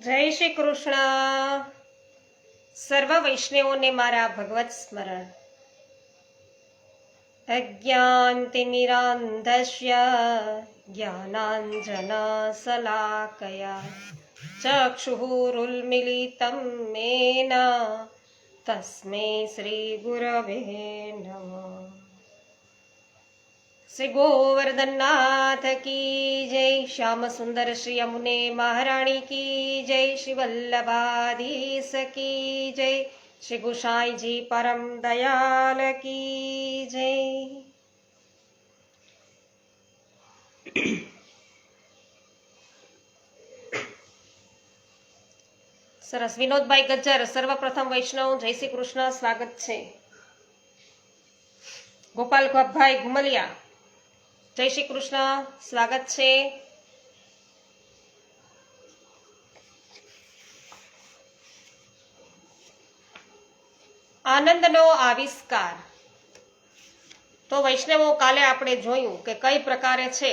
જય શ્રી કૃષ્ણ. સર્વ વૈષ્ણવોને મારા ભગવત સ્મરણ. અજ્ઞાનતિમિરાંધસ્ય જ્ઞાનાંજન શલાકયા ચક્ષુરુન્મિલિतं મેન તસ્મૈ શ્રી ગુરવે નમઃ. શ્રી ગોવર્ધનનાથ કી જય. શ્યામ સુંદર શ્રી યમુને મહારાણી કી જય. શ્રી વલ્લભાધીશ કી જય. શ્રી ગુસાઈજી પરમ દયાલ કી જય. સરસ. વિનોદભાઈ ગજ્જર, સર્વપ્રથમ વૈષ્ણવ, જય શ્રી કૃષ્ણ, સ્વાગત છે. ગોપાલ ભાઈ ઘુમલિયા, જય શ્રી કૃષ્ણ, સ્વાગત છે. આનંદનો આવિષ્કાર. તો વૈષ્ણવો, કાલે આપણે જોયું કે કઈ પ્રકારે છે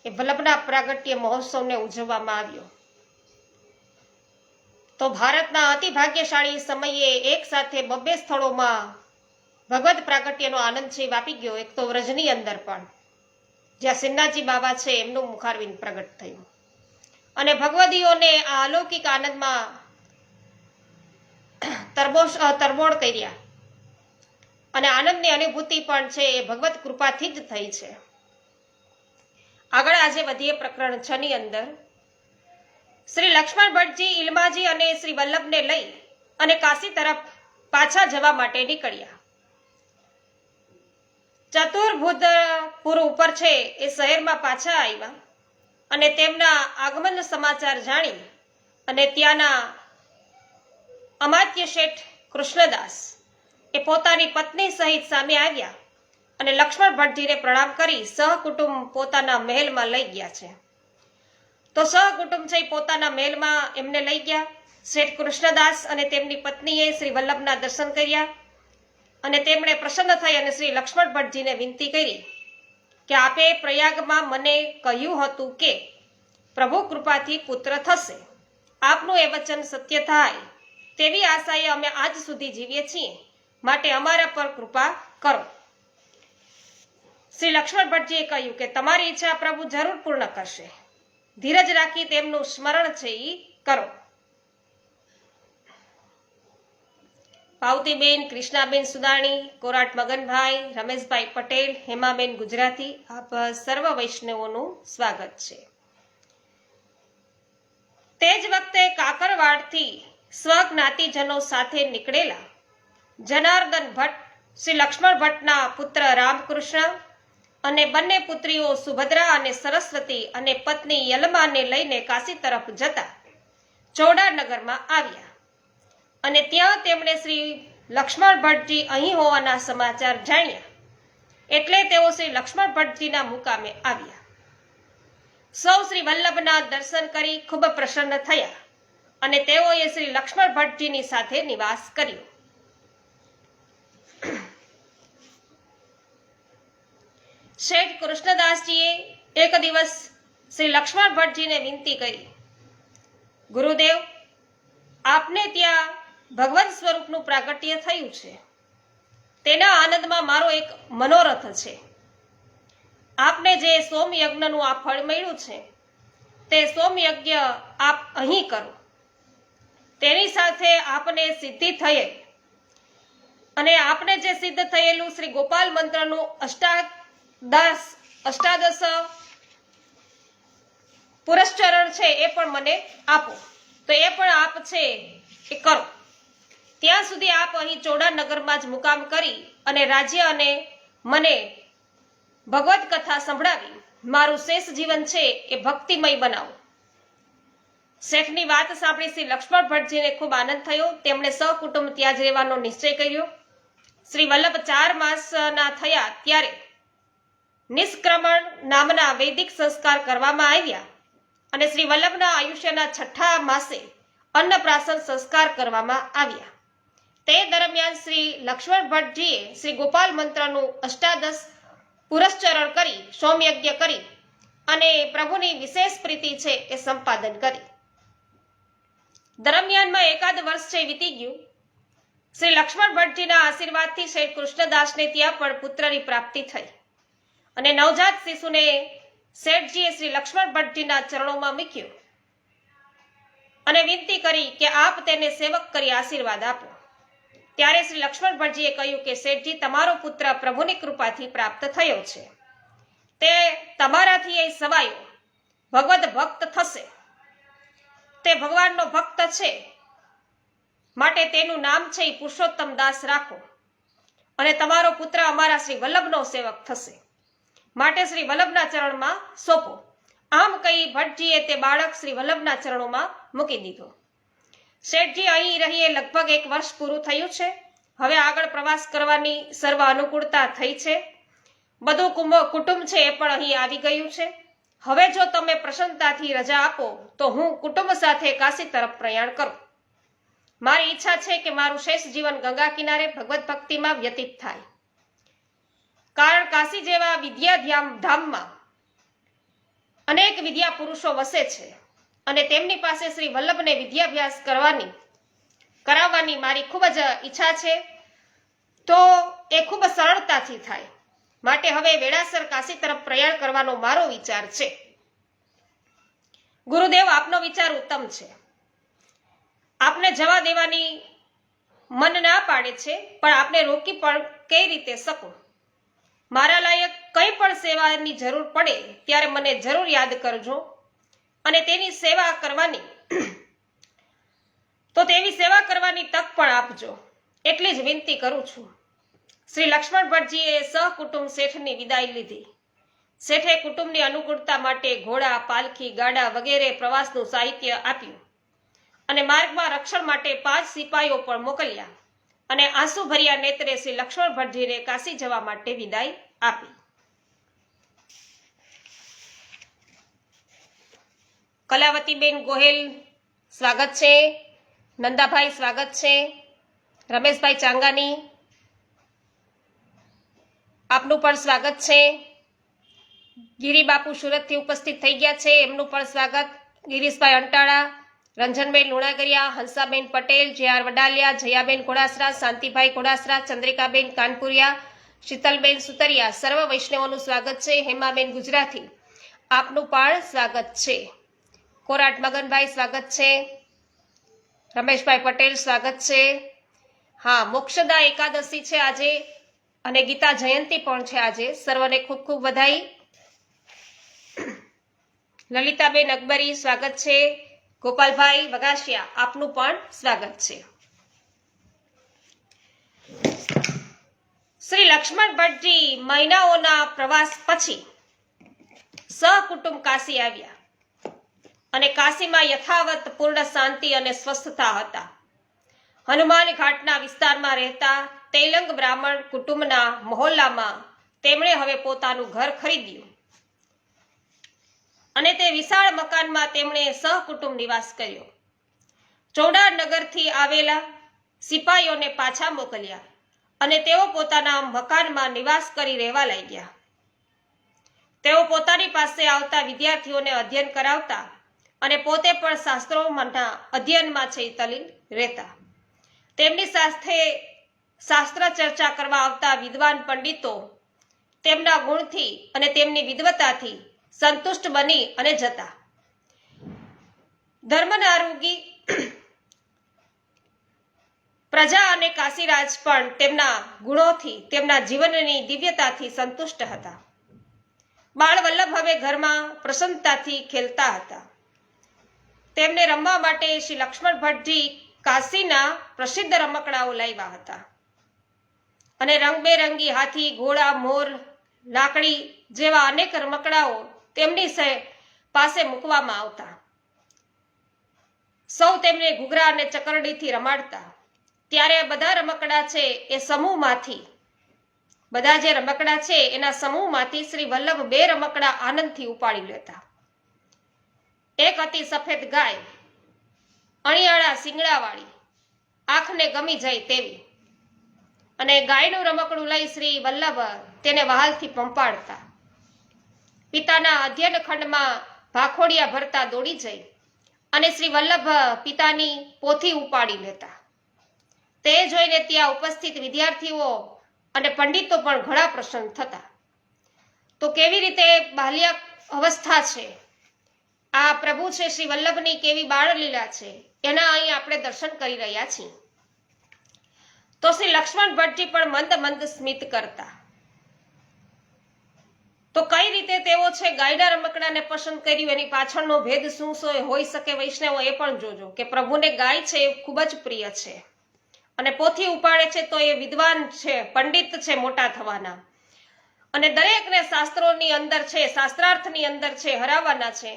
એ વલ્લભના પ્રાગટ્ય મહોત્સવને ઉજવવામાં આવ્યો. તો ભારતના અતિ ભાગ્યશાળી સમયે એક સાથે બબ્બે સ્થળોમાં ભગવત પ્રાગટ્યનો આનંદ છે વાપી ગયો. એક તો વ્રજની અંદર પણ, જ્યાં સિન્નાજી બાબા છે એમનું મુખારવિંદ પ્રગટ થયું, અને ભગવદીઓને આ અલૌકિક આનંદમાં તરબોળ કર્યા. અને આનંદની અનુભૂતિ પણ છે એ ભગવત કૃપાથી જ થઈ છે. આગળ આજે વધીએ પ્રકરણ 6 ની અંદર. શ્રી લક્ષ્મણ ભટ્ટજી ઇલમાજી અને શ્રી વલ્લભને લઈ અને કાશી તરફ પાછા જવા માટે નીકળ્યા. ચતુર્ભુજપુર ઉપર છે એ શહેરમાં પાછા આવ્યા અને તેમના આગમન સમાચાર જાણી અને ત્યાંના અમાત્ય શેઠ કૃષ્ણદાસ એ પોતાની પત્ની સહિત સામે આવ્યા અને લક્ષ્મણ ભટ્ટજીને પ્રણામ કરી સહકુટુંબ પોતાના મહેલમાં લઈ ગયા છે. તો સહકુટુંબ છે પોતાના મહેલમાં એમને લઈ ગયા. શેઠ કૃષ્ણદાસ અને તેમની પત્નીએ શ્રી વલ્લભના દર્શન કર્યા અને તેમણે પ્રસન્ન થઈ અને શ્રી લક્ષ્મણ ભટ્ટજીને વિનંતી કરી કે આપે પ્રયાગમાં મને કહ્યું હતું કે પ્રભુ કૃપાથી પુત્ર થશે. આપનું એ વચન સત્ય થાય તેવી આશાએ અમે આજ સુધી જીવીએ છીએ, માટે અમારા પર કૃપા કરો. શ્રી લક્ષ્મણ ભટ્ટજીએ કહ્યું કે તમારી ઈચ્છા પ્રભુ જરૂર પૂર્ણ કરશે. ધીરજ રાખી તેમનું સ્મરણ છે એ કરો. પાવતીબેન, કૃષ્ણાબેન સુદાણી, કોરાટ મગનભાઈ, રમેશભાઈ પટેલ, હેમાબેન ગુજરાતી, આપ સર્વ વૈષ્ણવોનું સ્વાગત છે. તે જ વખતે કાકરવાડથી સ્વજ્ઞાતિજનો સાથે નીકળેલા જનાર્દન ભટ્ટ શ્રી લક્ષ્મણ ભટ્ટના પુત્ર રામકૃષ્ણ અને બંને પુત્રીઓ સુભદ્રા અને સરસ્વતી અને પત્ની યલમાને લઈને કાશી તરફ જતા ચોડાનગરમાં આવ્યા. અને ત્યાં તેમણે શ્રી લક્ષ્મણ ભટ્ટજી અહીં હોવાના સમાચાર જાણ્યા, એટલે તેઓ શ્રી લક્ષ્મણ ભટ્ટજીના મુકામે આવ્યા. સૌ શ્રી વલ્લભના દર્શન કરી ખૂબ પ્રસન્ન થયા અને તેઓએ શ્રી લક્ષ્મણ ભટ્ટજીની સાથે નિવાસ કર્યો. શેઠ કૃષ્ણદાસજીએ એક દિવસ શ્રી લક્ષ્મણ ભટ્ટજીને વિનંતી કરી, ગુરુદેવ, આપને ત્યાં ભગવત સ્વરૂપનું પ્રાગટ્ય થયું છે, તેના આનંદમાં મારો એક મનોરથ છે. આપને જે સોમયજ્ઞનું આ ફળ મળ્યું છે તે સોમયજ્ઞ આપ અહીં કરો. તેની સાથે આપને સિદ્ધિ થયે અને આપને જે સિદ્ધ થયેલું શ્રી ગોપાલ મંત્રનું અષ્ટાદશ પુરસ્ચરણ છે એ પણ મને આપો. તો એ પણ આપ છે એ કરો. ત્યાં સુધી આપ અહીં ચોડાનગરમાં જ મુકામ કરી અને રાજ્ય અને મને ભગવત કથા સંભળાવી મારું શેષ જીવન છે એ ભક્તિમય બનાવો. શેઠની વાત સાંભળી શ્રી લક્ષ્મણ ભટ્ટજીને ખૂબ આનંદ થયો. તેમણે સહકુટુંબ ત્યાં જ રહેવાનો નિશ્ચય કર્યો. શ્રી વલ્લભ 4 માસના થયા ત્યારે નિષ્ક્રમણ નામના વૈદિક સંસ્કાર કરવામાં આવ્યા અને શ્રી વલ્લભના આયુષ્યના 6થા માસે અન્નપ્રાશન સંસ્કાર કરવામાં આવ્યા. તે દરમિયાન શ્રી લક્ષ્મણ ભટ્ટજીએ શ્રી ગોપાલ મંત્રનું અષ્ટાદશ પુરસ્ચરણ કરી સોમયજ્ઞ કરી અને પ્રભુની વિશેષ પ્રીતિ છે એ સંપાદન કરી. દરમિયાનમાં એકાદ વર્ષ જે વીતી ગયું. શ્રી લક્ષ્મણ ભટ્ટજીના આશીર્વાદથી શેઠ કૃષ્ણદાસને ત્યાં પણ પુત્રની પ્રાપ્તિ થઈ અને નવજાત શિશુને શેઠજીએ શ્રી લક્ષ્મણ ભટ્ટજીના ચરણોમાં મૂક્યો અને વિનંતી કરી કે આપ તેને સેવક કરી આશીર્વાદ આપો. ત્યારે શ્રી લક્ષ્મણ ભટ્ટજીએ કહ્યું કે શેઠજી, તમારો પુત્ર પ્રભુની કૃપાથી પ્રાપ્ત થયો છે. તે તમારાથી એ સવાયો ભગવદ ભક્ત થશે. તે ભગવાનનો ભક્ત છે, માટે તેનું નામ છે એ પુરુષોત્તમ દાસ રાખો અને તમારો પુત્ર અમારા શ્રી વલ્લભનો સેવક થશે, માટે શ્રી વલ્લભના ચરણમાં સોંપો. આમ કહી ભટ્ટજીએ તે બાળક શ્રી વલ્લભના ચરણોમાં મૂકી દીધો. શેઠજી અહીં રહીએ લગભગ 1 વર્ષ પૂરું થયું છે. હવે આગળ પ્રવાસ કરવાની સર્વ અનુકૂળતા થઈ છે. બધું કુટુંબ છે એ પણ અહીં આવી ગયું છે. હવે જો તમે પ્રસન્નતાથી રજા આપો તો હું કુટુંબ સાથે કાશી તરફ પ્રયાણ કરું. મારી ઈચ્છા છે કે મારું શેષ જીવન ગંગા કિનારે ભગવત ભક્તિમાં વ્યતીત થાય. કારણ કાશી જેવા વિદ્યા ધામમાં અનેક વિદ્યા પુરુષો વસે છે અને તેમની પાસે શ્રી વલ્લભને વિદ્યાભ્યાસ કરાવવાની મારી ખૂબ જ ઈચ્છા છે. તો એ ખૂબ સરળતાથી થાય, માટે હવે વેળાસર કાશી તરફ પ્રયાણ કરવાનો મારો વિચાર છે. ગુરુદેવ, આપનો વિચાર ઉત્તમ છે. આપને જવા દેવાની મન ના પાડે છે, પણ આપને રોકી પણ કઈ રીતે શકું? મારા લાયક કંઈ પણ સેવાની જરૂર પડે ત્યારે મને જરૂર યાદ કરજો અને તેની સેવા કરવાની તેવી સેવા કરવાની તક પણ આપજો, એટલી જ વિનંતી કરું છું. શ્રી લક્ષ્મણ ભટ્ટજીએ સહકુટુંબ શેઠની વિદાય લીધી. શેઠે કુટુંબની અનુકૂળતા માટે ઘોડા, પાલખી, ગાડા વગેરે પ્રવાસનું સાહિત્ય આપ્યું અને માર્ગમાં રક્ષણ માટે 5 સિપાહીઓ પણ મોકલ્યા અને આંસુ ભર્યા નેત્રે શ્રી લક્ષ્મણ ભટ્ટજીને કાશી જવા માટે વિદાય આપી. કલાવતીબેન ગોહેલ સ્વાગત છે. નંદાભાઈ સ્વાગત છે. રમેશભાઈ ચાંગાની આપનું પણ સ્વાગત છે. ગિરિબાપુ સુરતથી ઉપસ્થિત થઈ ગયા છે, એમનું પણ સ્વાગત. ગિરીશભાઈ અંટાળા, રંજનબેન લુણાગરિયા, હંસાબેન પટેલ, જે.આર. વડાલિયા, જયાબેન ઘોડાસરા, શાંતિભાઈ ઘોડાસરા, ચંદ્રિકાબેન કાનપુરિયા, શીતલબેન સુતરિયા, સર્વ વૈષ્ણવોનું સ્વાગત છે. હેમાબેન ગુજરાતી, આપનું પણ સ્વાગત છે. કોરાટ મગનભાઈ સ્વાગત છે. રમેશભાઈ પટેલ સ્વાગત છે. હા, મોક્ષદા એકાદશી છે આજે અને ગીતા જયંતિ પણ છે આજે. સર્વને ખૂબ ખૂબ વધાઈ. લલિતાબેન અકબરી સ્વાગત છે. ગોપાલભાઈ વગાસિયા, આપનું પણ સ્વાગત છે. શ્રી લક્ષ્મણ ભટ્ટજી મહિનાઓના પ્રવાસ પછી સહકુટુંબ કાશી આવ્યા અને કાશીમાં યથાવત પૂર્ણ શાંતિ અને સ્વસ્થતા હતા. હનુમાન ઘાટના વિસ્તારમાં રહેતા તૈલંગ બ્રાહ્મણ કુટુંબના મહોલ્લામાં તેમણે હવે પોતાનું ઘર ખરીદ્યું અને તે વિશાળ મકાનમાં તેમણે સહકુટુંબ નિવાસ કર્યો. ચોડા નગરથી આવેલા સિપાહીઓને પાછા મોકલ્યા અને તેઓ પોતાના મકાનમાં નિવાસ કરી રહેવા લાગ્યા. તેઓ પોતાની પાસે આવતા વિદ્યાર્થીઓને અધ્યયન કરાવતા અને પોતે પણ શાસ્ત્રોના અધ્યયનમાં છે તલીન રહેતા. તેમની સાથે શાસ્ત્ર ચર્ચા કરવા આવતા વિદ્વાન પંડિતો તેમના ગુણથી અને તેમની વિદ્વતાથી સંતુષ્ટ બની અને જતા. ધર્મનારુગી પ્રજા અને કાશીરાજ પણ તેમના ગુણોથી, તેમના જીવનની દિવ્યતાથી સંતુષ્ટ હતા. બાળ વલ્લભ હવે ઘરમાં પ્રસન્નતાથી ખેલતા હતા. તેમને રમવા માટે શ્રી લક્ષ્મણ ભટ્ટજી કાશીના પ્રસિદ્ધ રમકડાઓ લાવ્યા હતા અને રંગબેરંગી હાથી, ઘોડા, મોર, લાકડી જેવા અનેક રમકડાઓ તેમની પાસે મૂકવામાં આવતા. સૌ તેમને ઘૂઘરા અને ચકરડીથી રમાડતા. ત્યારે બધા રમકડા છે એ સમૂહમાંથી, બધા જે રમકડા છે એના સમૂહમાંથી શ્રી વલ્લભ 2 રમકડા આનંદથી ઉપાડી લેતા. એક હતી સફેદ ગાય, અણિયાળા શિંગડાવાળી, આંખને ગમી જાય તેવી, અને ગાયનું રમકડું લઈ શ્રી વલ્લભ તેને વહાલથી પંપાડતા. પિતાના અધ્યયન ખંડમાં ભાખોડિયા ભરતા દોડી જઈ અને શ્રી વલ્લભ પિતાની પોથી ઉપાડી લેતા. તે જોઈને ત્યાં ઉપસ્થિત વિદ્યાર્થીઓ અને પંડિતો પણ ઘણા પ્રસન્ન થતા. તો કેવી રીતે બાલ્ય અવસ્થા છે, આ પ્રભુ છે શ્રી વલ્લભની કેવી બાળલીલા છે, એના અહીં આપણે દર્શન કરી રહ્યા છીએ. તો શ્રી લક્ષ્મણ ભટ્ટજી પણ મંદ મંદ સ્મિત કરતા. તો કઈ રીતે તેઓ છે ગાયના રમકડાને પસંદ કર્યું, એની પાછળનો ભેદ શું હોઈ શકે વૈષ્ણવો એ પણ જોજો કે પ્રભુને ગાય છે એ ખૂબ જ પ્રિય છે અને પોથી ઉપાડે છે તો એ વિદ્વાન છે, પંડિત છે મોટા થવાના, અને દરેકને શાસ્ત્રોની અંદર છે, શાસ્ત્રાર્થની અંદર છે હરાવવાના છે,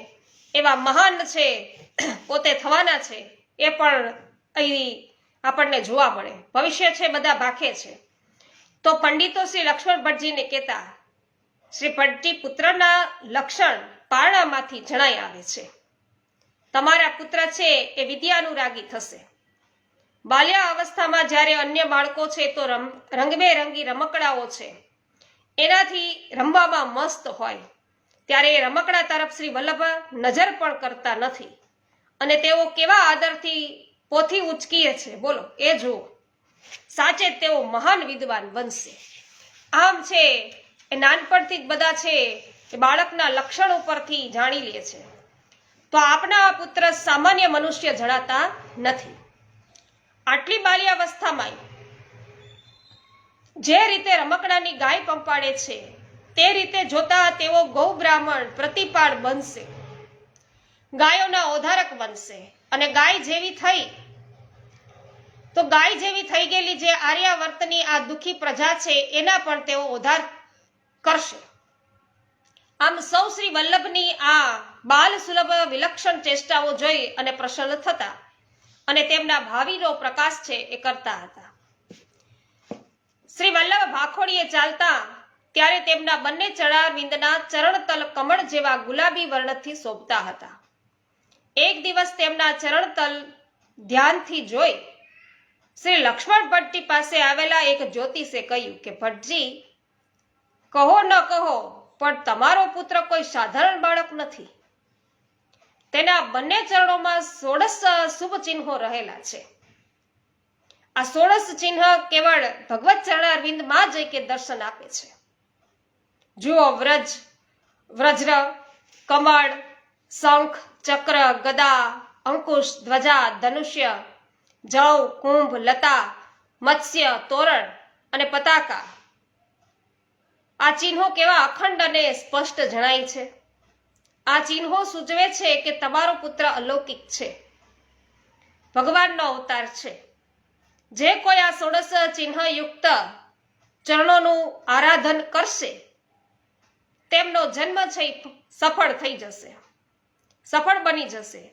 એવા મહાન છે પોતે થવાના છે. એ પણ અહીં આપણને જોવા મળે. ભવિષ્ય છે બધા ભાખે છે. તો પંડિતો શ્રી લક્ષ્મણ ભટ્ટજીને કહેતા, શ્રી ભટ્ટજી પુત્રના લક્ષણ પારણામાંથી જણાઈ આવે છે. તમારા પુત્ર છે એ વિદ્યાનુરાગી થશે. બાલ્ય અવસ્થામાં જ્યારે અન્ય બાળકો છે તો રંગબેરંગી રમકડાઓ છે એનાથી રમવામાં મસ્ત હોય, ત્યારે એ રમકડા તરફ શ્રી વલ્લભ નજર પણ કરતા નથી અને તેઓ કેવા આદરથી પોથી ઉચકીએ છે, બોલો એ જુઓ. સાચે તેઓ મહાન વિદ્વાન બનશે. આમ છે એ નાનપણથી જ બધા છે એ બાળકના લક્ષણ ઉપરથી જાણી લે છે. તો આપના પુત્ર સામાન્ય મનુષ્ય જણાતા નથી. આટલી બાલ્યાવસ્થામાં જે રીતે રમકડાની ગાય પંપાડે છે તે રીતે જોતા તેઓ ગૌ બ્રાહ્મણ પ્રતિપાળ બનશે, ગાયોના ઓધારક બનશે. અને ગાય જેવી થઈ ગયેલી જે આર્યાવર્તની આ દુઃખી પ્રજા છે એના પણ તેઓ ઉદ્ધાર કરશે. આમ સૌ શ્રી વલ્લભની આ બાલ સુલભ વિલક્ષણ ચેષ્ટાઓ જોઈ અને પ્રસન્ન થતા અને તેમના ભાવિનો પ્રકાશ છે એ કરતા હતા. શ્રી વલ્લભ ભાખોડીએ ચાલતા ત્યારે તેમના બંને ચરણારવિંદના ચરણતલ કમળ જેવા ગુલાબી વર્ણથી શોભતા હતા. એક દિવસ તેમના ચરણતલ ધ્યાનથી જોઈ શ્રી લક્ષ્મણ ભટ્ટજી પાસે આવેલા એક જ્યોતિષે કહ્યું કે ભટ્ટજી, કહો ન કહો પણ તમારો પુત્ર કોઈ સાધારણ બાળક નથી. તેના બંને ચરણોમાં 16 શુભ ચિહ્નો રહેલા છે. આ 16 ચિહ્ન કેવળ ભગવત ચરણારવિંદમાં જઈ કે દર્શન આપે છે. જુઓ, વ્રજ્ર, કમળ, શંખ, ચક્ર, ગદા, અંકુશ, ધ્વજા, ધનુષ્ય, જવ, કુંભ, લતા, મત્સ્ય, તોરણ અને પતાકા. આ ચિહ્નો કેવા અખંડ અને સ્પષ્ટ જણાય છે. આ ચિહ્નો સૂચવે છે કે તમારો પુત્ર અલૌકિક છે, ભગવાનનો અવતાર છે. જે કોઈ આ 16 ચિહ્ન યુક્ત ચરણોનું આરાધન કરશે તેમનો જન્મ છે સફળ થઈ જશે, સફળ બની જશે.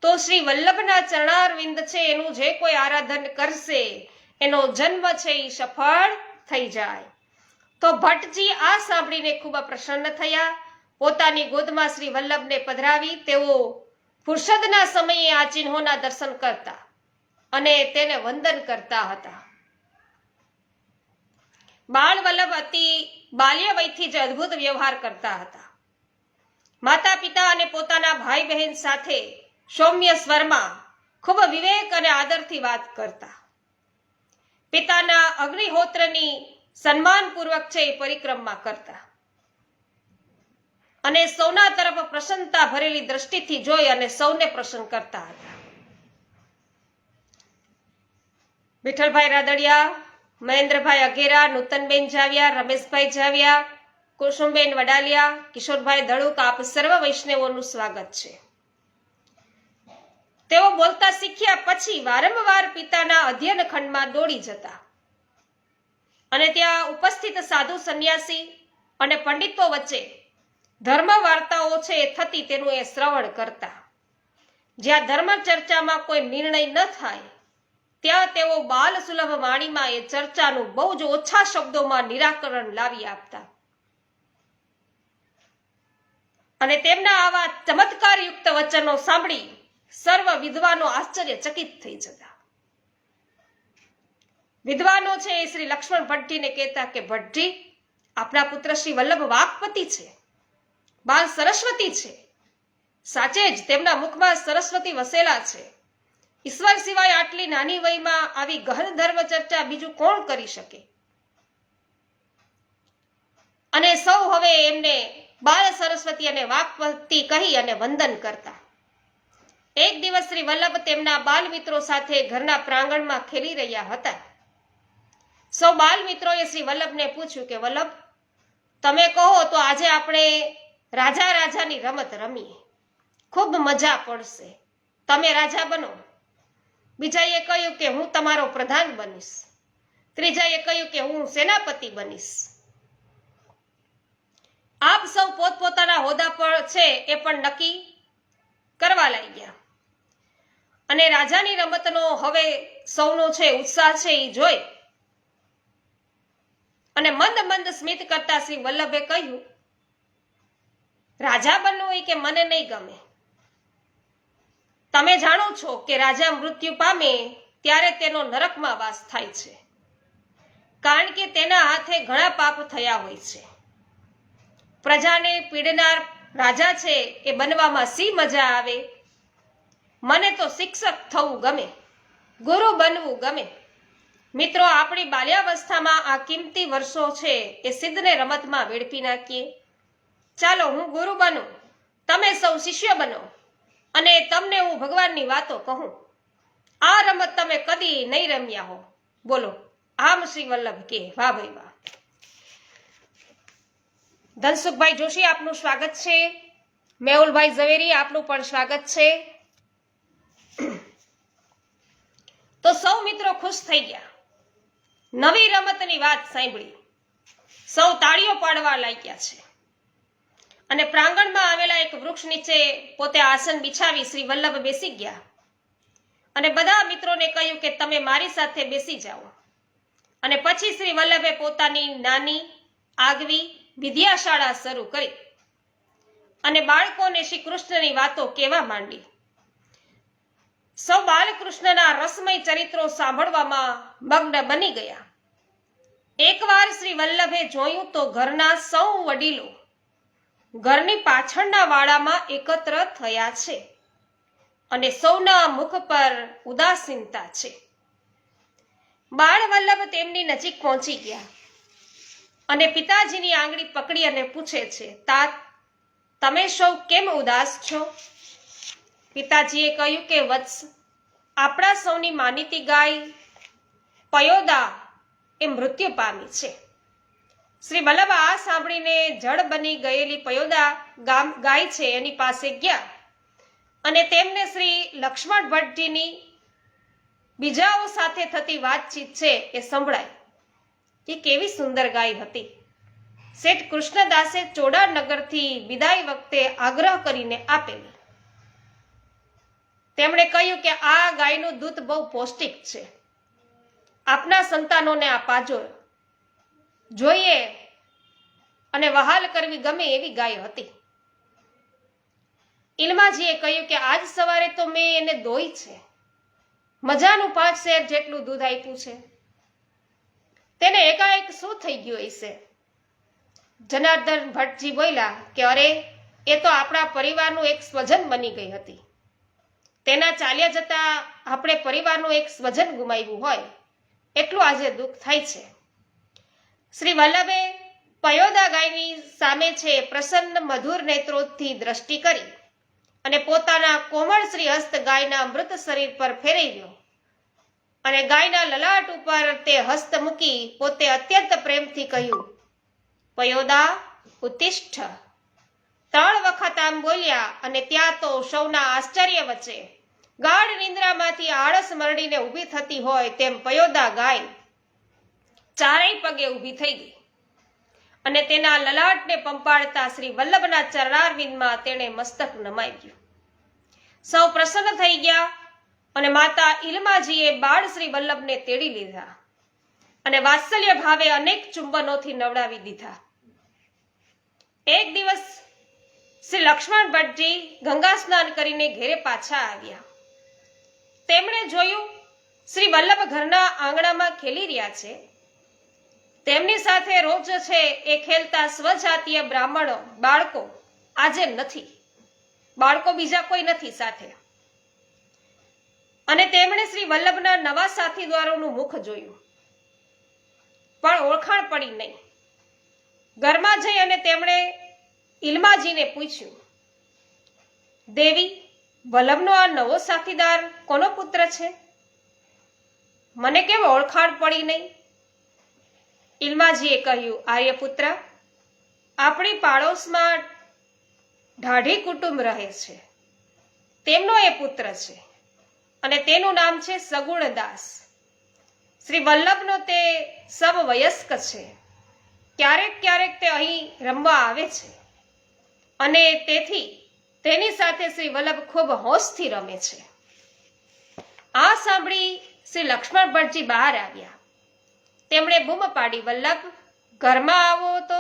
તો શ્રી વલ્લભના ચરણારવિંદ છે એનું જે કોઈ આરાધન કરશે એનો જન્મ છે એ સફળ થઈ જાય. તો ભટ્ટજી આ સાંભળીને ખૂબ પ્રસન્ન થયા. પોતાની ગોદમાં શ્રી વલ્લભને પધરાવી તેઓ ફુરસદના સમયે આ ચિહ્નોના દર્શન કરતા અને તેને વંદન કરતા હતા. બાળ વલ્લભ અતિ બાલ્ય વયથી જ અદ્ભુત વ્યવહાર કરતા હતા. માતા પિતા અને પોતાના ભાઈ બહેન સાથે સૌમ્ય સ્વરમાં ખૂબ વિવેક અને આદરથી વાત કરતા. પિતાના અગ્નિહોત્રની સન્માનપૂર્વક છે એ પરિક્રમા કરતા અને સૌના તરફ પ્રસન્નતા ભરેલી દ્રષ્ટિથી જોઈ અને સૌને પ્રસન્ન કરતા હતા. વિઠ્ઠલભાઈ રાદડિયા, મહેન્દ્રભાઈ અઘેરા, નૂતનબેન જાવિયા, રમેશભાઈ જાવિયા, કુસુમબેન વડાલિયા, કિશોરભાઈ ધડુક, આપ સર્વ વૈષ્ણવોનું સ્વાગત છે. તેઓ બોલતા શીખ્યા પછી વારંવાર પિતાના અધ્યયન ખંડમાં દોડી જતા અને ત્યાં ઉપસ્થિત સાધુ સંન્યાસી અને પંડિતો વચ્ચે ધર્મ વાર્તાઓ છે એ થતી તેનું એ શ્રવણ કરતા. જ્યાં ધર્મ ચર્ચામાં કોઈ નિર્ણય ન થાય ત્યાં તેઓ બાલ સુલભ વાણીમાં એ ચર્ચાનું બહુ જ ઓછા શબ્દોમાં નિરાકરણ લાવી આપતા અને તેમના આવા ચમત્કારયુક્ત વચનો સાંભળી સર્વ વિદ્વાનો આશ્ચર્યચકિત થઈ જતા. વિદ્વાનો છે એ શ્રી લક્ષ્મણ ભટ્ટજીને કહેતા કે ભટ્ટજી, આપણા પુત્ર શ્રી વલ્લભ વાક્પતિ છે, બાલ સરસ્વતી છે, સાચે જ તેમના મુખમાં સરસ્વતી વસેલા છે. ઈશ્વર સિવાય આટલી નાની વયમાં આવી ગહન ધર્મ ચર્ચા બીજું કોણ કરી શકે? અને સૌ હવે એમને બાળ સરસ્વતી અને વાક્પતિ કહી અને વંદન કરતા. એક દિવસ શ્રી વલ્લભ તેમના બાલ મિત્રો સાથે ઘરના પ્રાંગણમાં ખેલી રહ્યા હતા. સૌ બાલ મિત્રોએ શ્રી વલ્લભને પૂછ્યું કે વલ્લભ, તમે કહો તો આજે આપણે રાજા રાજાની રમત રમીએ, ખૂબ મજા પડશે. તમે રાજા બનો. બીજાએ કહ્યું કે હું તમારો પ્રધાન બનીશ. ત્રીજાએ કહ્યું કે હું સેનાપતિ બનીશ. આપ સૌ પોતપોતાના હોદ્દા પર છે એ પણ નક્કી કરવા લાગ્યા. અને રાજાની રમતનો હવે સૌનો છે ઉત્સાહ છે એ જોઈ અને મંદ મંદ સ્મિત કરતા શ્રી વલ્લભે કહ્યું, રાજા બનવું હોય કે મને નહીં ગમે. તમે જાણો છો કે રાજા મૃત્યુ પામે ત્યારે તેનો નરકમાં વાસ થાય છે, કારણ કે તેના હાથે ઘણા પાપ થયા હોય છે. પ્રજાને પીડનાર રાજા છે એ બનવામાં સી મજા આવે. મને તો શિક્ષક થવું ગમે, ગુરુ બનવું ગમે. મિત્રો, આપણી બાલ્યાવસ્થામાં આ કિંમતી વર્ષો છે એ સિદ્ધને રમતમાં વેડફી નાખીએ. ચાલો હું ગુરુ બનું, તમે સૌ શિષ્ય બનો અને તમને હું ભગવાનની વાતો કહું. આ રમત તમે કદી નહીં રમ્યા હો. બોલો આમ શ્રી વલ્લભ કે વાહ ભાઈ વાહ. ધનસુખભાઈ જોશી આપનું સ્વાગત છે. મેહુલભાઈ ઝવેરી આપનું પણ સ્વાગત છે. તો સૌ મિત્રો ખુશ થઈ ગયા. નવી રમતની વાત સાંભળી સૌ તાળીઓ પાડવા લાગ્યા છે. અને પ્રાંગણમાં આવેલા એક વૃક્ષ નીચે પોતે આસન બિછાવી શ્રી વલ્લભ બેસી ગયા અને બધા મિત્રોને કહ્યું કે તમે મારી સાથે બેસી જાઓ. અને પછી શ્રી વલ્લભે પોતાની નાની આગવી વિદ્યાશાળા શરૂ કરી અને બાળકોને શ્રી કૃષ્ણની વાતો કહેવા માંડી. સૌ બાલકૃષ્ણના રસમય ચરિત્રો સાંભળવામાં મગ્ન બની ગયા. એકવાર શ્રી વલ્લભે જોયું તો ઘરના સૌ વડીલો ઘરની પાછળના વાડામાં એકત્ર થયા છે અને સૌના મુખ પર ઉદાસીનતા છે. બાળ વલ્લભ તેમની નજીક પહોંચી ગયા અને પિતાજીની આંગળી પકડી અને પૂછે છે, તાત, તમે સૌ કેમ ઉદાસ છો? પિતાજીએ કહ્યું કે વત્સ, આપણા સૌની માનીતી ગાય પયોદા એ મૃત્યુ પામી છે. શ્રી વલ્લભ આ સાંભળીને જડ બની ગયેલી પયોદા ગાય છે એની પાસે ગયા અને તેમને શ્રી લક્ષ્મણ ભટ્ટજીની બીજાઓ સાથે થતી વાતચીત છે એ સંભળાય. એ કેવી સુંદર ગાય હતી. શેઠ કૃષ્ણદાસે ચોડાનગરથી વિદાય વખતે આગ્રહ કરીને આપેલી. તેમણે કહ્યું કે આ ગાયનું દૂધ બહુ પૌષ્ટિક છે, આપના સંતાનોને આ પાજો જોઈએ અને વહાલ કરવી ગમે એવી ગાય હતી. ઇલમાજીએ કહ્યું કે આજ સવારે તો મેં એને દોઈ છે, મજાનું 5 શેર જેટલું દૂધ આપ્યું છે. તેને એકાએક શું થઈ ગયું હશે? જનાર્દન ભટ્ટજી બોલ્યા કે અરે, એ તો આપણા પરિવારનું એક સ્વજન બની ગઈ હતી. તેના ચાલ્યા જતા આપણે પરિવારનું એક સ્વજન ગુમાવ્યું હોય એટલું આજે દુઃખ થાય છે. શ્રી વલ્લભે પયોદા ગાયની સામે છે પ્રસન્ન મધુર નેત્રોથી દ્રષ્ટિ કરી અને પોતાના કોમળ શ્રી હસ્ત ગાયના મૃત શરીર પર ફેરવ્યો અને ગાયના લલાટ ઉપર તે હસ્ત મૂકી પોતે અત્યંત પ્રેમથી કહ્યું, પયોદા ઉત્તિષ્ઠ. 3 વખત આમ બોલ્યા અને ત્યાં તો સૌના આશ્ચર્ય વચ્ચે ગાઢ નિંદ્રામાંથી આળસ મરડીને ઊભી થતી હોય તેમ પયોદા ગાય ચારેય પગે ઊભી થઈ ગઈ અને તેના લલાટને પંપાળતા શ્રી વલ્લભના ચરણારવિંદમાં તેણે મસ્તક નમાવ્યું. સૌ પ્રસન્ન થઈ ગયા અને માતા ઇલમાજીએ બાળ શ્રી વલ્લભને તેડી લીધા અને વાત્સલ્ય ભાવે અનેક ચુંબનોથી નવડાવી દીધા. એક દિવસ શ્રી લક્ષ્મણ ભટ્ટજી ગંગા સ્નાન કરીને ઘેરે પાછા આવ્યા. તેમણે જોયું શ્રી વલ્લભ ઘરના આંગણામાં ખેલી રહ્યા છે. તેમની સાથે રોજ છે એ ખેલતા સ્વજાતીય બ્રાહ્મણો બાળકો આજે નથી. બાળકો બીજા કોઈ નથી સાથે. અને તેમણે શ્રી વલ્લભના નવા સાથીદારોનું મુખ જોયું, પણ ઓળખાણ પડી નહીં. ઘરમાં જઈ અને તેમણે ઇલમાજીને પૂછ્યું, દેવી, વલ્લભનો આ નવો સાથીદાર કોનો પુત્ર છે? મને કેમ ઓળખાણ પડી નહીં? ઇલમાજીએ કહ્યું, આર્યપુત્ર, આપણી પાડોશમાં ઢાઢી કુટુંબ રહે છે, તેમનો એ પુત્ર છે અને તેનું નામ છે સગુણદાસ. શ્રી વલ્લભનો તે સમવયસ્ક છે. ક્યારેક ક્યારેક તે અહીં રમવા આવે છે અને તેથી તેની સાથે શ્રી વલ્લભ ખૂબ હોશથી રમે છે. આ સાંભળી શ્રી લક્ષ્મણ ભટ્ટજી બહાર આવ્યા. તેમણે બૂમ પાડી, વલ્લભ, ઘરમાં આવો તો.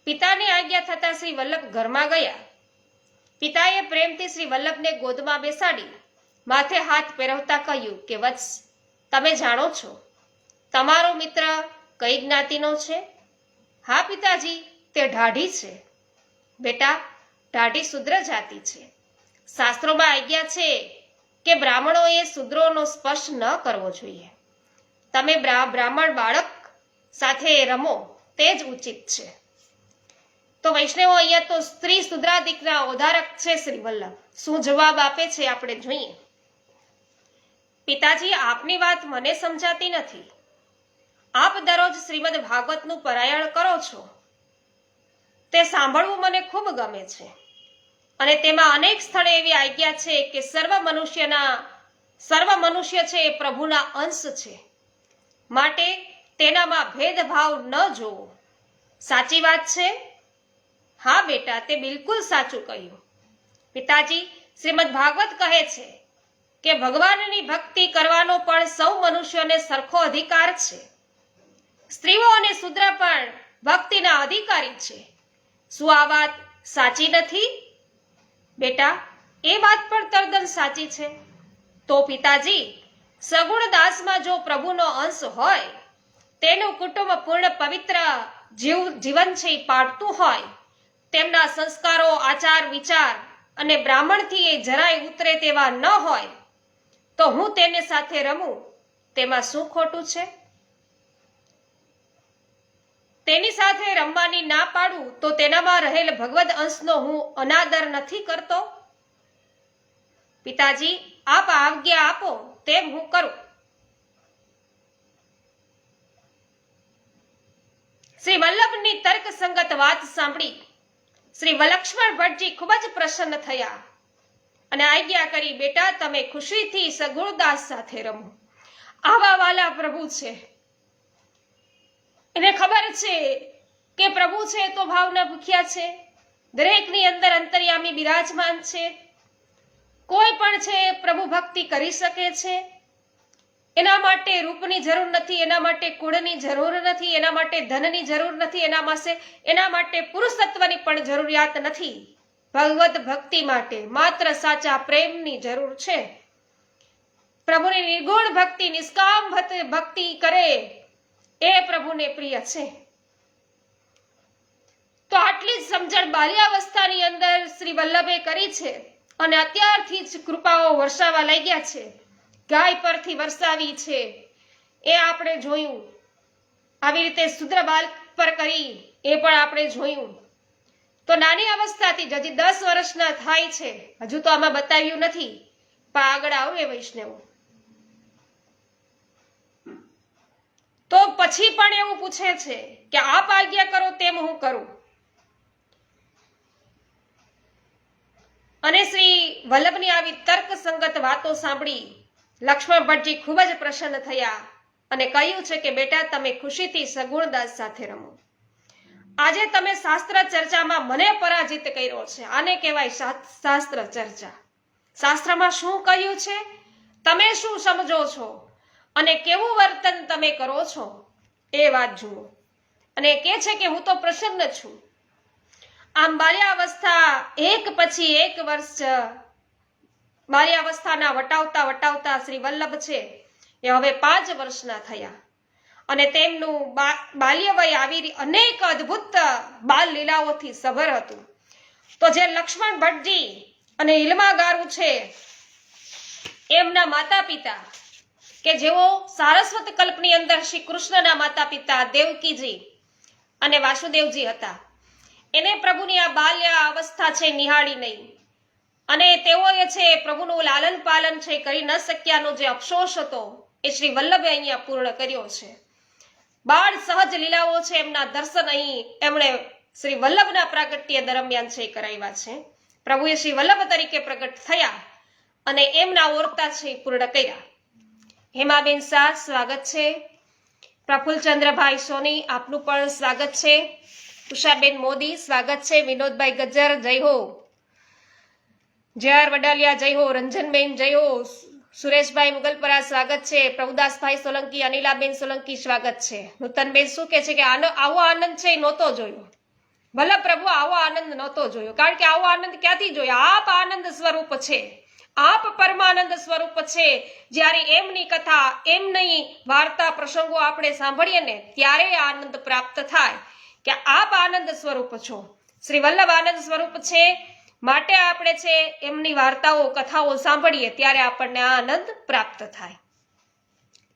પિતાની આજ્ઞા થતા શ્રી વલ્લભ ઘરમાં ગયા. પિતાએ પ્રેમથી શ્રી વલ્લભને ગોદમાં બેસાડી માથે હાથ ફેરવતા કહ્યું કે વત્સ, તમે જાણો છો તમારો મિત્ર કઈ જ્ઞાતિનો છે? હા પિતાજી, તે ઢાઢી છે. બેટા, ઢાઢી શુદ્ર જાતિ છે. શાસ્ત્રોમાં આજ્ઞા છે કે બ્રાહ્મણોએ શુદ્રોનો સ્પર્શ ન કરવો જોઈએ. તમે બ્રાહ્મણ બાળક સાથે રમો તે જ ઉચિત છે. તો વૈષ્ણવો, અહીંયા તો સ્ત્રી શુદ્રાદિકના ઉદ્ધારક છે શ્રી વલ્લભ. શું જવાબ આપે છે આપણે જોઈએ. પિતાજી, આપની વાત મને સમજાતી નથી. આપ દરરોજ શ્રીમદ ભાગવતનું પારાયણ કરો છો, તે સાંભળવું મને ખૂબ ગમે છે અને તેમાં અનેક સ્થળે એવી આજ્ઞા છે કે સર્વ મનુષ્ય છે એ પ્રભુના અંશ છે, માટે તેનામાં ભેદભાવ ન જોવો. સાચી વાત છે? હા બેટા, તે બિલકુલ સાચું કહ્યું. પિતાજી, શ્રીમદ ભાગવત કહે છે કે ભગવાનની ભક્તિ કરવાનો પણ સૌ મનુષ્યોને સરખો અધિકાર છે. સ્ત્રીઓ અને શૂદ્ર પણ ભક્તિના અધિકારી છે. શું આ વાત સાચી નથી? બેટા, એ વાત પણ તદ્દન સાચી છે. તો પિતાજી, સગુણદાસમાં જો પ્રભુનો અંશ હોય, તેનું કુટુંબ પૂર્ણ પવિત્ર જીવન છે પાડતું હોય, તેમના સંસ્કારો, આચાર વિચાર અને બ્રાહ્મણથી એ જરાય ઉતરે તેવા ન હોય, તો હું તેને સાથે રમું તેમાં શું ખોટું છે? તેની સાથે રમવાની ના પાડું તો તેનામાં રહેલ ભગવદ અંશનો હું અનાદર નથી કરતો? પિતાજી, આપ આજ્ઞા આપો તેમ હું કરું. શ્રી વલ્લભની તર્કસંગત વાત સાંભળી શ્રી લક્ષ્મણ ભટ્ટજી ખૂબ જ પ્રસન્ન થયા અને આજ્ઞા કરી, બેટા, તમે ખુશીથી સગુણદાસ સાથે રમો. આવા વાલા પ્રભુ છે. એને ખબર છે કે પ્રભુ છે તો ભાવના ભૂખ્યા છે. દરેકની અંદર અંતર્યામી બિરાજમાન છે. કોઈ પણ છે પ્રભુ ભક્તિ કરી શકે છે. એના માટે રૂપની જરૂર નથી, એના માટે કુળની જરૂર નથી, એના માટે ધનની જરૂર નથી, એના માટે પુરુષત્વની પણ જરૂરિયાત નથી. ભગવત ભક્તિ માટે માત્ર સાચા પ્રેમની જરૂર છે. પ્રભુની નિર્ગુણ ભક્તિ, નિષ્કામ ભક્તિ કરે એ પ્રભુને પ્રિય છે. તો આટલી જ સમજણ બાલ્યાવસ્થાની અંદર શ્રી વલ્લભે કરી છે અને અત્યારથી જ કૃપાઓ વરસાવવા લાગ્યા છે. ગાય પરથી વરસાવી છે એ આપણે જોયું. આવી રીતે શુદ્ર બાળક પર કરી એ પણ આપણે જોયું. તો નાની અવસ્થાથી જ હજી 10 વર્ષના થાય છે, હજુ તો આમાં બતાવ્યું નથી, પણ આગળ આવે વૈષ્ણવ. તો પછી પણ એવું પૂછે છે કે આપ આજ્ઞા કરો તેમ હું કરું. અને શ્રી વલ્લભની આવી તર્કસંગત વાતો સાંભળી લક્ષ્મણ ભટ્ટજી ખૂબ જ પ્રસન્ન થયા અને કહ્યું છે કે બેટા, તમે ખુશીથી સગુણદાસ સાથે રમો. આજે તમે શાસ્ત્ર ચર્ચામાં મને પરાજિત કર્યો છે. આને કહેવાય શાસ્ત્ર ચર્ચા. શાસ્ત્રમાં શું કહ્યું છે, તમે શું સમજો છો અને કેવું વર્તન તમે કરો છો એ વાત જુઓ. અને કહે છે કે હું તો પ્રસન્ન છું. આમ બાલ્યાવસ્થા એક પછી એક વર્ષ બાલ્યાવસ્થાના વટાવતા શ્રી વલ્લભ છે એ હવે 5 વર્ષના થયા અને તેમનું બાલ્યવય આવી અનેક અદ્ભુત બાલ લીલાઓથી સભર હતું. તો જે લક્ષ્મણ ભટ્ટજી અને હિલમા ગારું છે એમના માતા પિતા કે જેઓ સારસ્વત કલ્પની અંદર શ્રી કૃષ્ણના માતા પિતા દેવકીજી અને વાસુદેવજી હતા, એને પ્રભુની આ બાલ્ય અવસ્થા છે નિહાળી નહીં અને તેઓએ છે પ્રભુનું લાલન પાલન છે કરી ન શક્યાનો જે અફસોસ હતો એ શ્રી વલ્લભે અહીંયા પૂર્ણ કર્યો છે. બાળ સહજ લીલાઓ છે એમના દર્શન અહીં એમણે શ્રી વલ્લભના પ્રાગટ્ય દરમિયાન છે કરાવ્યા છે. પ્રભુએ શ્રી વલ્લભ તરીકે પ્રગટ થયા અને એમના ઓરતા છે પૂર્ણ કર્યા. હેમાબેન શાહ સ્વાગત છે. પ્રફુલ્લચંદ્રભાઈ સોની આપનું પણ સ્વાગત છે. ઉષાબેન મોદી સ્વાગત છે. વિનોદભાઈ ગજ્જર જય હો. JR વડાલિયા જય હો. રંજનબેન જય હો. સુરેશભાઈ મુગલપરા સ્વાગત છે. પ્રભુદાસભાઈ સોલંકી, અનિલાબેન સોલંકી સ્વાગત છે. નૂતનબેન શું કે છે કે આવો આનંદ છે એ નહોતો જોયો. ભલે પ્રભુ આવો આનંદ નહોતો જોયો, કારણ કે આવો આનંદ ક્યાંથી જોયો? આપ આનંદ સ્વરૂપ છે, આપ પરમાનંદ સ્વરૂપ છે. જ્યારે એમની કથા, એમની વાર્તા પ્રસંગો આપણે સાંભળીએ ને ત્યારે આનંદ પ્રાપ્ત થાય કે આપ આનંદ સ્વરૂપ છો. શ્રી વલ્લભ આનંદ સ્વરૂપ છે, માટે આપણે છે એમની વાર્તાઓ કથાઓ સાંભળીએ ત્યારે આપણને આ આનંદ પ્રાપ્ત થાય.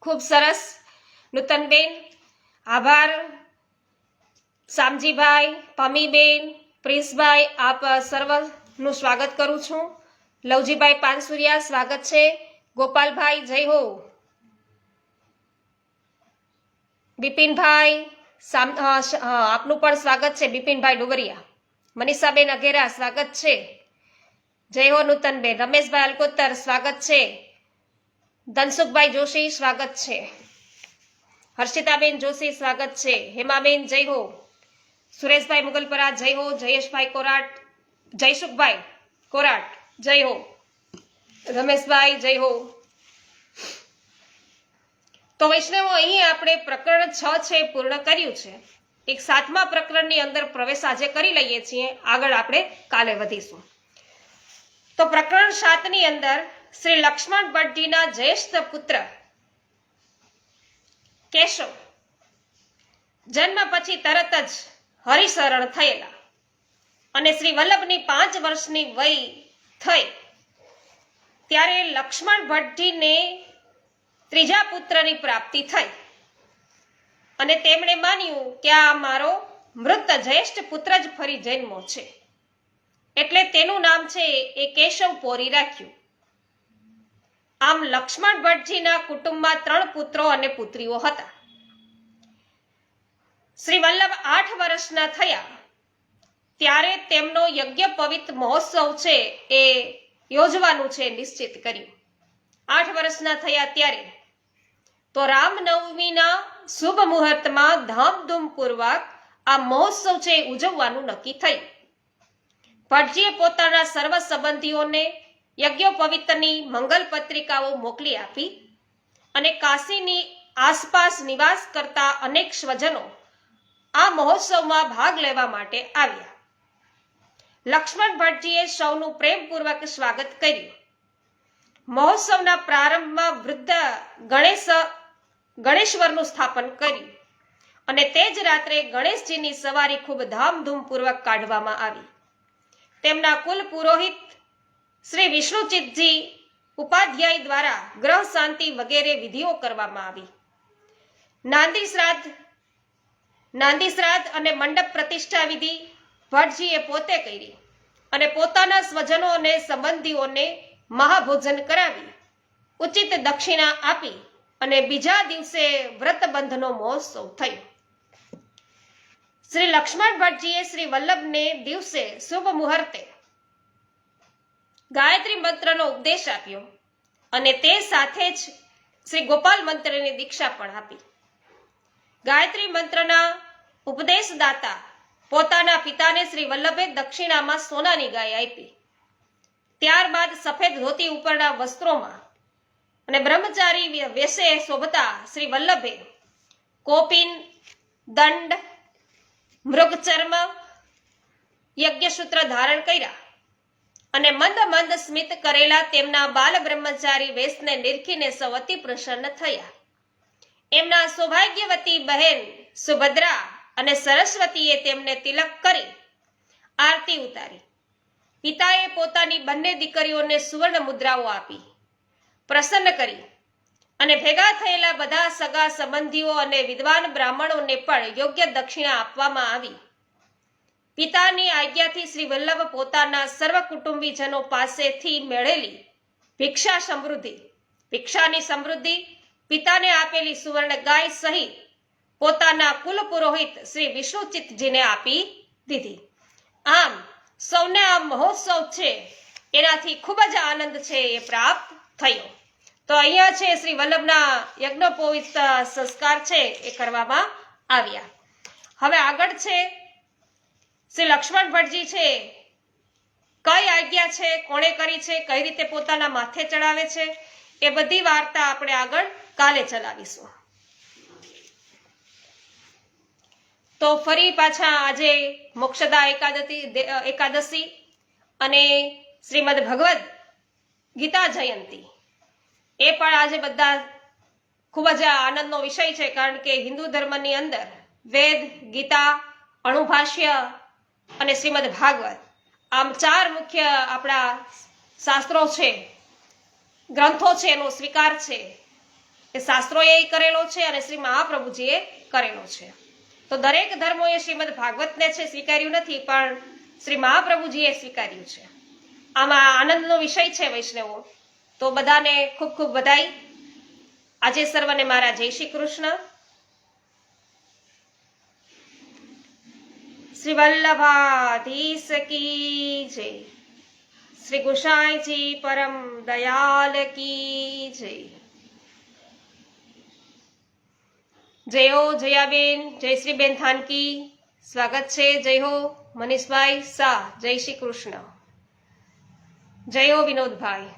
ખૂબ સરસ નૂતનબેન, આભાર. શામજીભાઈ, પમીબેન, પ્રિન્સભાઈ, આપ સર્વનું સ્વાગત કરું છું. લવજીભાઈ પાનસુરિયા સ્વાગત છે. ગોપાલભાઈ જય હો. બિપિનભાઈ આપનું પણ સ્વાગત છે. બિપિનભાઈ ડુગરિયા. મનીષાબેન અઘેરા સ્વાગત છે. જય હો નૂતનબેન. રમેશભાઈ અલકોતર સ્વાગત છે. ધનસુખભાઈ જોશી સ્વાગત છે. હર્ષિતાબેન જોશી સ્વાગત છે. હેમાબેન જય હો. સુરેશભાઈ મુગલપરા જય હો. જયેશભાઈ કોરાટ, જયસુખભાઈ કોરાટ જય હો. રમેશભાઈ જય હો. તો વૈષ્ણવો, અહીં આપણે પ્રકરણ 6 છે પૂર્ણ કર્યું છે. એક 7મા પ્રકરણની અંદર પ્રવેશ આજે કરી લઈએ છીએ. આગળ આપણે કાલે વધીશું. તો પ્રકરણ 7 ની અંદર શ્રી લક્ષ્મણ ભટ્ટજીના જ્યેષ્ઠ પુત્ર કેશવ જન્મ પછી તરત જ હરિશરણ થયેલા અને શ્રી વલ્લભની 5 વર્ષની વય થઈ ત્યારે લક્ષ્મણ ભટ્ટજીને ત્રીજા પુત્રની પ્રાપ્તિ થઈ અને તેમણે માન્યું કે આ મારો મૃત જ્યેષ્ઠ પુત્ર જ ફરી જન્મો છે, એટલે તેનું નામ છે એ કેશવ પોરી રાખ્યું. આમ લક્ષ્મણ ભટ્ટજીના કુટુંબમાં 3 પુત્રો અને પુત્રીઓ હતા. શ્રી વલ્લભ 8 વર્ષના થયા ત્યારે તેમનો યજ્ઞ પવિત્ર મહોત્સવ છે એ યોજવાનું છે નિશ્ચિત કર્યું. 8 વર્ષના થયા ત્યારે તો રામનવમીના શુભ મુહૂર્તમાં ધામધૂમપૂર્વક આ મહોત્સવ છે ઉજવવાનું નક્કી થયું. ભટ્ટજીએ પોતાના સર્વ સંબંધીઓને યજ્ઞોપવિતની મંગલ પત્રિકાઓ મોકલી આપી અને કાશીની આસપાસ નિવાસ કરતા અનેક સ્વજનો આ મહોત્સવમાં ભાગ લેવા માટે આવ્યા. લક્ષ્મણ ભટ્ટજીએ સૌનું પ્રેમપૂર્વક સ્વાગત કર્યું. મહોત્સવના પ્રારંભમાં વૃદ્ધ ગણેશ્વરનું સ્થાપન કર્યું અને તે જ રાત્રે ગણેશજીની સવારી ખૂબ ધામધૂમપૂર્વક કાઢવામાં આવી. તેમના કુલ પુરોહિત શ્રી વિષ્ણુચિતજી ઉપાધ્યાય દ્વારા ગ્રહ શાંતિ વગેરે વિધિઓ કરવામાં આવી. નાંદી શ્રાદ્ધ અને મંડપ પ્રતિષ્ઠા વિધિ ભટ્ટજીએ પોતે કરી અને પોતાના સ્વજનો અને સંબંધીઓને મહાભોજન કરાવી ઉચિત દક્ષિણા આપી અને બીજા દિવસે વ્રતબંધનો મહોત્સવ થયો. શ્રી લક્ષ્મણ ભટ્ટજીએ શ્રી વલ્લભને દિવસે શુભ મુહૂર્તે ગાયત્રી મંત્રનો ઉપદેશ આપ્યો અને તે સાથે જ શ્રી ગોપાલ મંત્રની દીક્ષા પણ આપી. ગાયત્રી મંત્રના ઉપદેશદાતા પોતાના પિતાને શ્રી વલ્લભે દક્ષિણામાં સોનાની ગાય આપી. ત્યારબાદ સફેદ ધોતી ઉપરના વસ્ત્રોમાં અને બ્રહ્મચારી વેશે શોભતા શ્રી વલ્લભે કોપિન, દંડ, મૃગચર્મ, યજ્ઞસૂત્ર ધારણ કર્યા અને મંદ મંદ સ્મિત કરેલા તેમના બાલ બ્રહ્મચારી વેશને નિરખીને સૌ અતિ પ્રસન્ન થયા. એમના સૌભાગ્યવતી બહેન સુભદ્રા અને સરસ્વતીએ તેમને તિલક કરી આરતી ઉતારી પિતાએ પોતાની બંને દીકરીઓને સુવર્ણ મુદ્રાઓ આપી પ્રસન્ન કરી અને ભેગા થયેલા બધા સગા સંબંધીઓ અને વિદ્વાન બ્રાહ્મણોને પણ યોગ્ય દક્ષિણા આપવામાં આવી. પિતાની આજ્ઞાથી શ્રી વલ્લભ પોતાના સર્વ કુટુંબીજનો પાસેથી મેળેલી ભિક્ષાની સમૃદ્ધિ પિતાને આપેલી સુવર્ણ ગાય સહિત પોતાના કુલ પુરોહિત શ્રી વિષ્ણુચિત્તજીને આપી દીધી. આમ સૌને આ મહોત્સવ છે એનાથી ખૂબ જ આનંદ છે એ પ્રાપ્ત થયો. તો અહીંયા છે શ્રી વલ્લભના યજ્ઞોપવિત સંસ્કાર છે એ કરવામાં આવ્યા. હવે આગળ છે શ્રી લક્ષ્મણ ભટ્ટજી છે કઈ આજ્ઞા છે, કોણે કરી છે, કઈ રીતે પોતાના માથે ચડાવે છે એ બધી વાર્તા આપણે આગળ કાલે ચલાવીશું. તો ફરી પાછા આજે મોક્ષદા એકાદશી અને શ્રીમદ ભગવદ ગીતા જયંતી એ પણ આજે બધા ખૂબ જ આનંદનો વિષય છે, કારણ કે હિન્દુ ધર્મની અંદર વેદ, ગીતા, અણુભાષ્ય અને શ્રીમદ ભાગવત આમ 4 મુખ્ય આપણા શાસ્ત્રો છે, ગ્રંથો છે, એનો સ્વીકાર છે એ શાસ્ત્રોએ કરેલો છે અને શ્રી મહાપ્રભુજીએ કરેલો છે. તો દરેક ધર્મોએ શ્રીમદ ભાગવતને છે સ્વીકાર્યું નથી, પણ શ્રી મહાપ્રભુજીએ સ્વીકાર્યું છે. આમાં આનંદનો વિષય છે વૈષ્ણવો. તો બધાને ખૂબ ખૂબ બધાઈ. આજે સર્વને મારા જય શ્રી કૃષ્ણ. શ્રી વલ્લભાધીશ કી જય. શ્રી ગુસાઈજી પરમ દયાલ કી જય. જય હો જયાબેન, જયશ્રીબેન થાનકી, સ્વાગત છે. જય હો મનીષભાઈ શાહ, જય શ્રી કૃષ્ણ. જય હો વિનોદભાઈ.